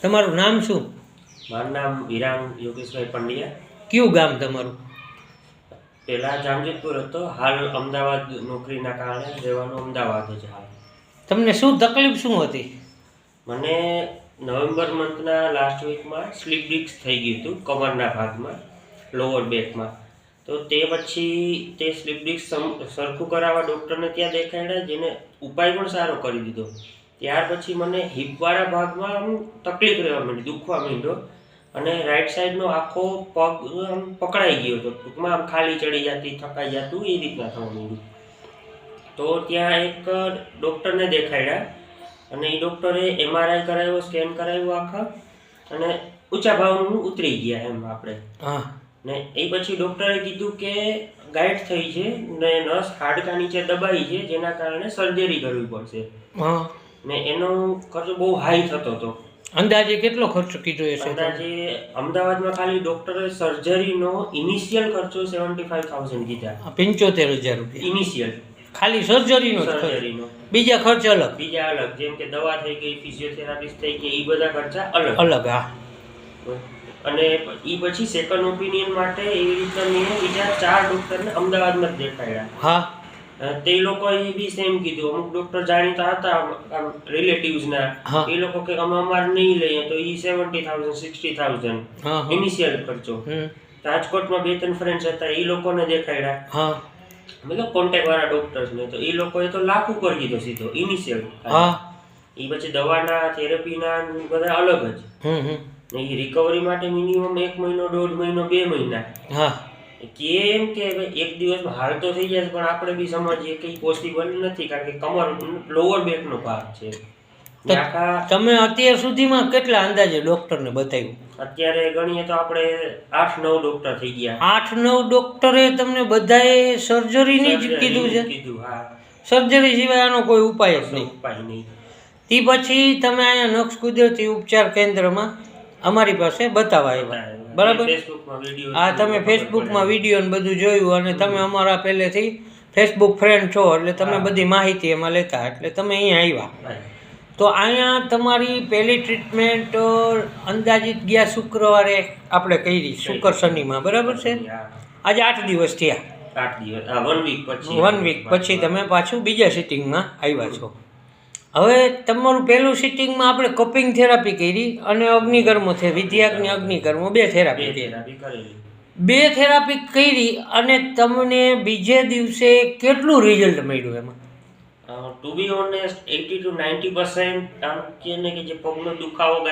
તમારું નામ શું? મારું નામ વિરાંગ યોગેશભાઈ પંડ્યા. કયું ગામ તમારું? પહેલા જામજોધપુર હતો, હાલ અમદાવાદ નોકરીના કારણે રહેવાનું અમદાવાદ છે હાલ. તમને શું તકલીફ શું હતી? મને નવેમ્બર મંથના લાસ્ટ વીકમાં સ્લીપ ડિસ્ક થઈ ગયું હતું કમરના ભાગમાં, લોઅર બેકમાં. તો તે પછી તે સ્લીપ ડિસ્ક સરખું કરાવવા ડૉક્ટરને ત્યાં દેખાડ્યા, જેને ઉપાય પણ સારો કરી દીધો. ત્યાર પછી મને હિપવાળા ભાગમાં આમ તકલીફ રહેવા માંડી, દુખવા માંડ્યો, અને રાઈટ સાઈડનો આખો પગ આમ પકડાઈ ગયો હતો. ટૂંકમાં આમ ખાલી ચડી જતી, થકાઈ જતું, એ રીતના થવા માંડ્યું. તો ત્યાં એક ડૉક્ટરને દેખાડ્યા, અને એ ડૉક્ટરે MRI કરાવ્યો, સ્કેન કરાવ્યું આખા, અને ઊંચા ભાવનું ઉતરી ગયા એમ આપણે. ને એ પછી ડૉક્ટરે કીધું કે ગાંઠ થઈ છે ને નસ હાડકા નીચે દબાઈ છે, જેના કારણે સર્જરી કરવી પડશે. ને એનો ખર્ચો બહુ હાઈ થતો હતો. અંદાજે કેટલો ખર્ચો કીધો હશે? અંદાજે અમદાવાદમાં ખાલી ડૉક્ટરે સર્જરીનો ઇનિશિયલ ખર્ચો 75,000 કીધા. 75,000 રૂપિયા ઇનિશિયલ, ખાલી સર્જરીનો? બીજા ખર્ચ અલગ? બીજા અલગ, જેમ કે દવા થઈ ગઈ, ફિઝિયોથેરાપિસ્ટ થઈ ગઈ, એ બધા ખર્ચા અલગ અલગ. હા. અને એ પછી સેકન્ડ ઓપિનિયન માટે એવી રીતના મેં બીજા 4 ડૉક્ટરને અમદાવાદમાં જ દેખાડ્યા. હા. તે લોકોએ બી સેમ કીધું. અમુક ડૉક્ટર જાણીતા હતા રિલેટિવ્સના, એ લોકો કે અમે અમારે નહીં લઈએ, તો એ 70,000 60,000 ઇનિશિયલ ખર્ચો. રાજકોટમાં 2-3 ફ્રેન્ડ્સ હતા, એ લોકોને દેખાડ્યા, મતલબ કોન્ટેક્ટ વાળા ડોક્ટર્સને. તો એ લોકોએ તો લાખ ઉપર કીધો સીધો ઇનિશિયલ. એ પછી દવાના, થેરપીના બધા અલગ જ. ને એ રિકવરી માટે મિનિમમ 1 મહિનો, 1.5 મહિનો, 2 મહિના. કેમ કે એક દિવસમાં હાલ તો થઈ જાય, પણ આપણે બી સમજીએ કે પોસિબલ નથી, કારણ કે કમર લોઅર બેકનો ભાગ છે. તમે અત્યાર સુધીમાં કેટલા અંદાજે ડોક્ટરને બતાવ્યું? અત્યારે ગણીએ તો આપણે 8-9 ડોક્ટર થઈ ગયા. 8-9 ડોક્ટરે તમને બધાએ સર્જરીની જ કીધું છે? કીધું, હા. સર્જરી સિવાય આનો કોઈ ઉપાય જ નહીં? ઉપાય નહીં. તે પછી તમે અહીંયા નક્ષ કુદરતી ઉપચાર કેન્દ્રમાં અમારી પાસે બતાવવા આવ્યા, બરાબર? હા, તમે ફેસબુકમાં વિડીયો ને બધું જોયું, અને તમે અમારા પહેલેથી ફેસબુક ફ્રેન્ડ છો, એટલે તમે બધી માહિતી એમાં લેતા, એટલે તમે અહીંયા આવ્યા. તો અહીંયા તમારી પહેલી ટ્રીટમેન્ટ અંદાજિત ગયા શુક્રવારે આપણે કરી, શુક્ર શનિમાં, બરાબર છે? આજે 8 દિવસ થયા. 8 દિવસ, 1 વીક પછી. 1 વીક પછી તમે પાછું બીજા સિટિંગમાં આવ્યા છો. હવે તમારું પહેલું સિટિંગમાં આપણે કપિંગ થેરાપી કરી અને અગ્નિકર્મો છે, વિદ્યાગ્નિ અગ્નિકર્મો, 2 થેરાપી કરી. 2 થેરાપી કરી, અને તમને બીજે દિવસે કેટલું રિઝલ્ટ મળ્યું એમાં? ટુ બી ઓનેસ્ટ 80 to 90% આમ કે જે પગનો દુખાવો